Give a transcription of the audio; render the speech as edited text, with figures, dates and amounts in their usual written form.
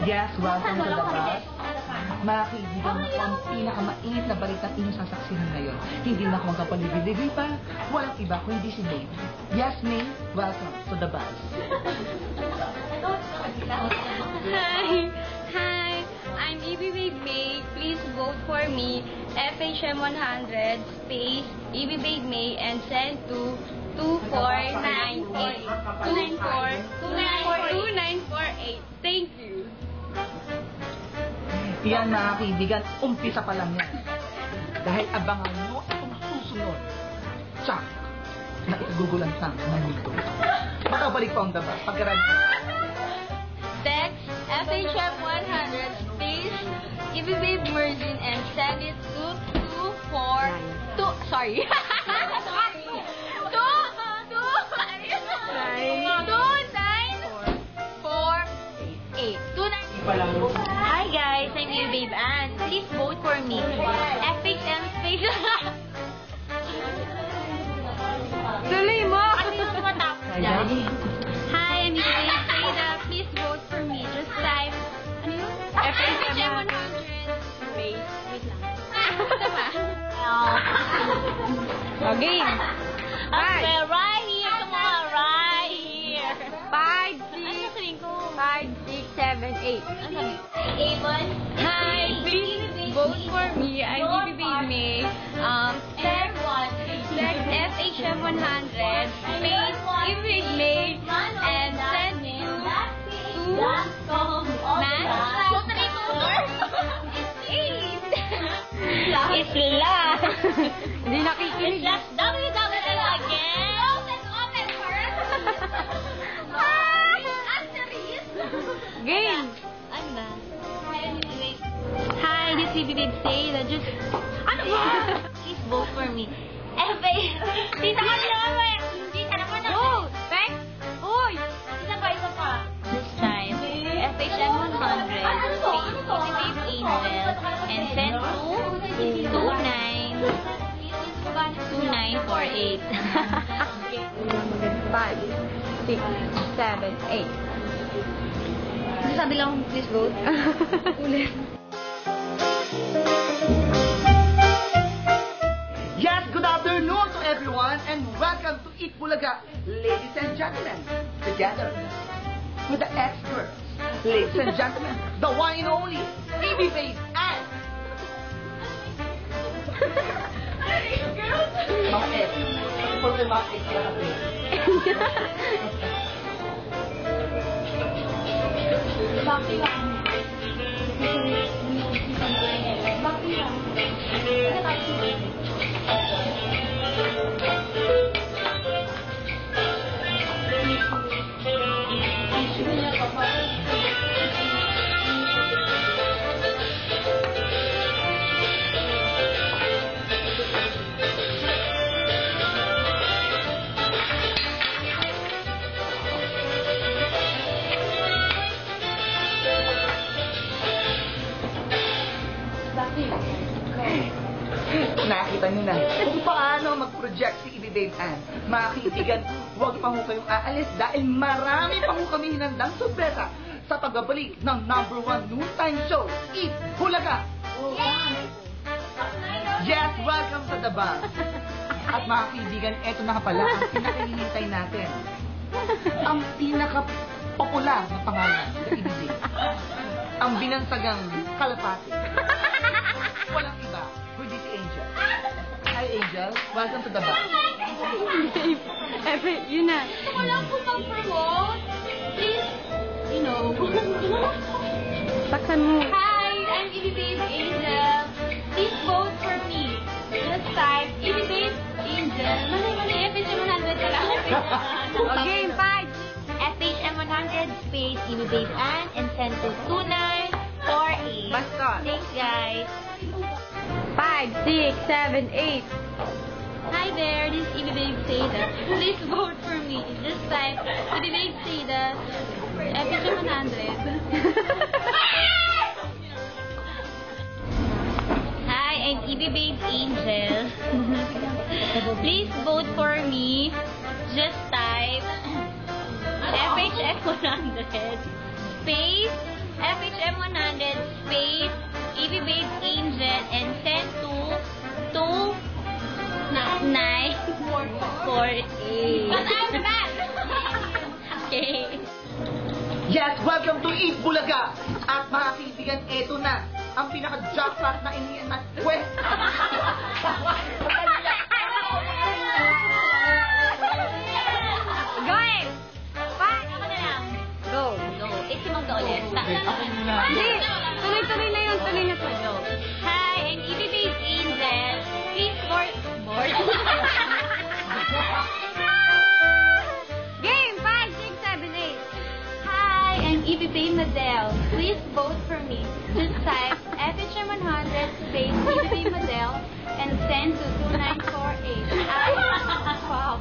Yes, welcome to the bus. Mga kaibigan ko, ang pinakamainit na balitang inyong sasaksihan ngayon. Hindi na ako magkapalibi-libi pa. Walang iba kung hindi si May. Yes, May, welcome to the bus. Hi, I'm EBBabe May. Please vote for me. FHM 100 space EBBabe May and send to 2498 2948. Thank you. Yan mga kaibigan, umpisa pa lang yan. Dahil abangan nyo itong susunod. Tsak! Na ikagugulan sang nandito. Makabalik pa ang daba. Pagkarami. Text FHM 100 space EBBabe Mergin and send it to 24948. Hi guys, I'm EBBabe Ann. Please vote for me. FHM space. Tuloy mo! Ano yung matapos dyan? Hi, I'm EBBabe Seda. Please vote for me. Just type, ano yun? FHM 100 space. Wait lang. Tama. Okay. Okay, right here. Come on, right here. 5, 6, 7, 8. Hi, please vote for me. I'm EBBabe May. Text FHM 100 space EBBabe May and send it to It's last. Hindi nakikinig. It's last. www again. Open first. Game! Ano ba? Hi, this is EBBabe Seda. Just... Ano ba? Please vote for me. Tita ka naman! Tita naman na! Vote! Thanks! Uy! Isa pa. This time, FHM 100 space EBBabe Angel and send to 2948. 5, 6, 7, 8. Sabi lang, please vote. Ulit. Yes, good afternoon to everyone and welcome to Eat Bulaga, ladies and gentlemen. Together with the experts, ladies and gentlemen, the one and only EBBabe Ann. Mga F. Problematic ka natin. Bakit lang? Bakit lang? Nakita niyo na kung paano mag-project si EBBabe Ann. Mga kaibigan, huwag pa ho kayong aalis dahil marami pa ho kami hinandang sorpresa sa pagbabalik ng #1 noontime show, Eat Bulaga. Yes, welcome to the bus. At mga kaibigan, eto na pala ang pinakahihintay natin. Ang pinaka-popular na pangalan ng EBBabe. Ang binansagang kalapati. Walang iba, kundi si Angel. Hi, Angel. Welcome to the bus. Yun na. Wala po mag-promote. Please, Taksan mo. Hi, I'm EBBabe Angel. Please vote for me. Just type EBBabe Angel. Mali, FHM 100 ka lang. Okay, 5. FHM 100 space EBBabe Ann and send to 2948. Basta. Thanks, guys. 5, 6, 7, 8. Hi there, this is EBBabe Seda. Please vote for me. Just type EBBabe Seda, FHM 100. Hi, I'm EBBabe Angel. Please vote for me. Just type FHM 100 space FHM FHM100 space EV Babe Angel and send to 29448. Okay. Yes, welcome to Eat Bulaga! At mga kaibigan, eto na ang pinaka-jackpot na iniyan at quest. Going! Five! Ako na lang. Go. Isimang ka ulit. Ako muna. Hindi. Tuloy-tuloy na yun. Tuloy na to. Go. Hi, I'm EV Babe Angel. Please board. Game! 5, 6, 7, 8. Hi, I'm EV Babe Madel. Please vote for me. Just type FHM100 space EV Babe Madel and send to 2948. Wow.